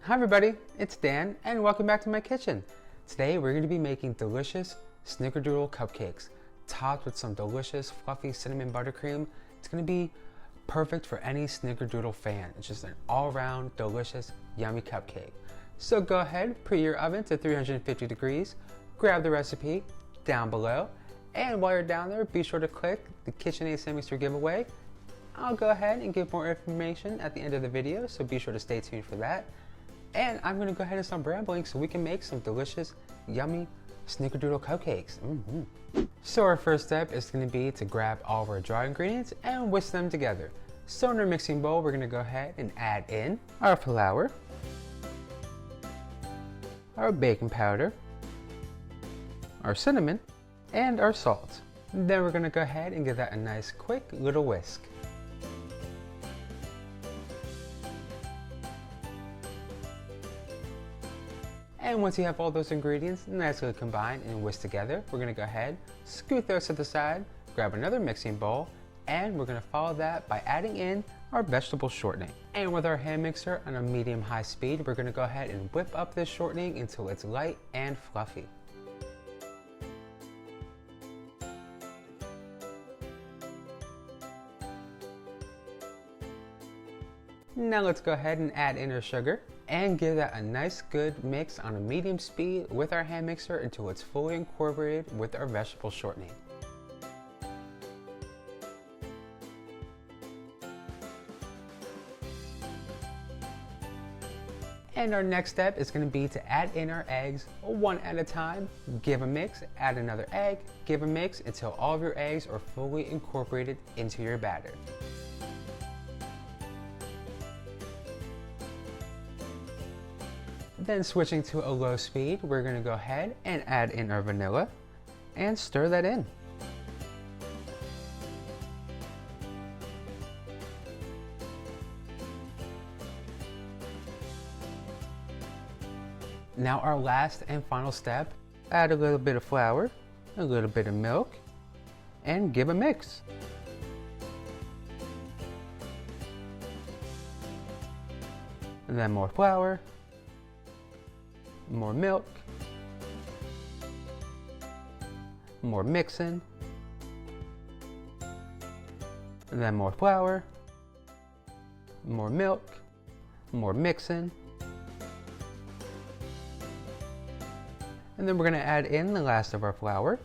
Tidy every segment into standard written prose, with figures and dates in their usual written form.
Hi everybody, it's Dan and welcome back to my kitchen. Today we're going to be making delicious Snickerdoodle Cupcakes topped with some delicious fluffy cinnamon buttercream. It's going to be perfect for any Snickerdoodle fan. It's just an all-around delicious yummy cupcake. So go ahead, preheat your oven to 350 degrees, grab the recipe down below, and while you're down there be sure to click the KitchenAid Semester giveaway. I'll go ahead and give more information at the end of the video, so be sure to stay tuned for that. And I'm gonna go ahead and start rambling so we can make some delicious, yummy Snickerdoodle cupcakes. So our first step is gonna be to grab all of our dry ingredients and whisk them together. So in our mixing bowl, we're gonna go ahead and add in our flour, our baking powder, our cinnamon, and our salt. Then we're gonna go ahead and give that a nice quick little whisk. And once you have all those ingredients nicely combined and whisked together, we're gonna go ahead, scoot those to the side, grab another mixing bowl, and we're gonna follow that by adding in our vegetable shortening. And with our hand mixer on a medium-high speed, we're gonna go ahead and whip up this shortening until it's light and fluffy. Now let's go ahead and add in our sugar and give that a nice good mix on a medium speed with our hand mixer until it's fully incorporated with our vegetable shortening. And our next step is going to be to add in our eggs one at a time, give a mix, add another egg, give a mix until all of your eggs are fully incorporated into your batter. Then switching to a low speed, we're going to go ahead and add in our vanilla and stir that in. Now our last and final step, add a little bit of flour, a little bit of milk, and give a mix. And then more flour, more milk, more mixing, and then more flour, more milk, more mixing, and then we're going to add in the last of our flour.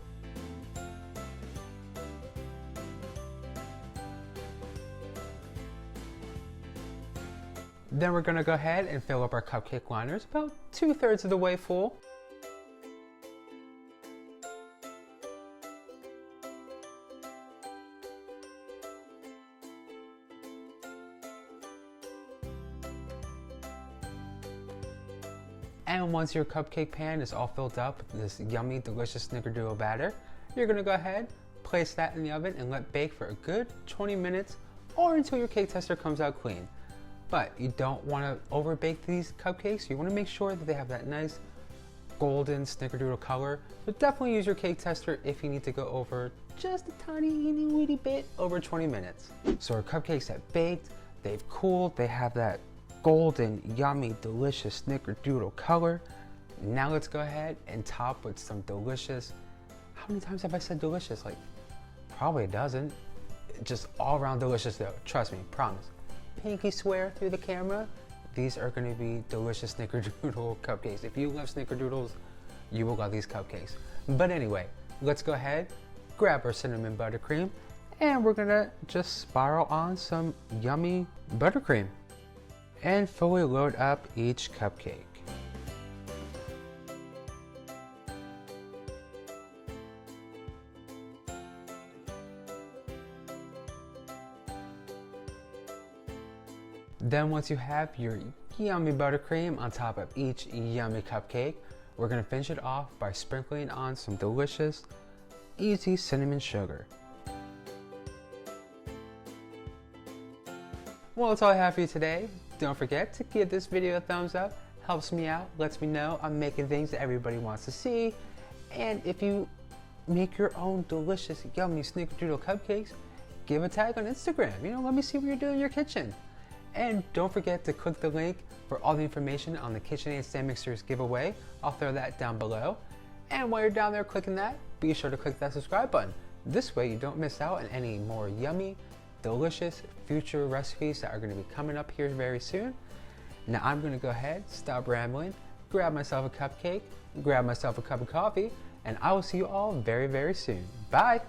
Then we're going to go ahead and fill up our cupcake liners about 2/3 of the way full. And once your cupcake pan is all filled up with this yummy, delicious Snickerdoodle batter, you're going to go ahead, place that in the oven and let bake for a good 20 minutes or until your cake tester comes out clean. But you don't want to over bake these cupcakes. You want to make sure that they have that nice golden Snickerdoodle color. But definitely use your cake tester if you need to go over just a tiny itty bitty bit over 20 minutes. So our cupcakes have baked, they've cooled, they have that golden, yummy, delicious Snickerdoodle color. Now let's go ahead and top with some delicious, how many times have I said delicious? Like probably a dozen. Just all around delicious though, trust me, promise. Pinky swear through the camera, these are going to be delicious Snickerdoodle cupcakes. If you love Snickerdoodles, you will love these cupcakes. But anyway, let's go ahead, grab our cinnamon buttercream, and we're going to just spiral on some yummy buttercream and fully load up each cupcake. Then once you have your yummy buttercream on top of each yummy cupcake, we're going to finish it off by sprinkling on some delicious, easy cinnamon sugar. Well, that's all I have for you today. Don't forget to give this video a thumbs up. Helps me out, lets me know I'm making things that everybody wants to see. And if you make your own delicious, yummy Snickerdoodle cupcakes, give a tag on Instagram. You know, let me see what you're doing in your kitchen. And don't forget to click the link for all the information on the KitchenAid stand mixers giveaway. I'll throw that down below. And while you're down there clicking that, be sure to click that subscribe button. This way you don't miss out on any more yummy, delicious future recipes that are going to be coming up here very soon. Now I'm going to go ahead, stop rambling, grab myself a cupcake, grab myself a cup of coffee, and I will see you all very, very soon. Bye!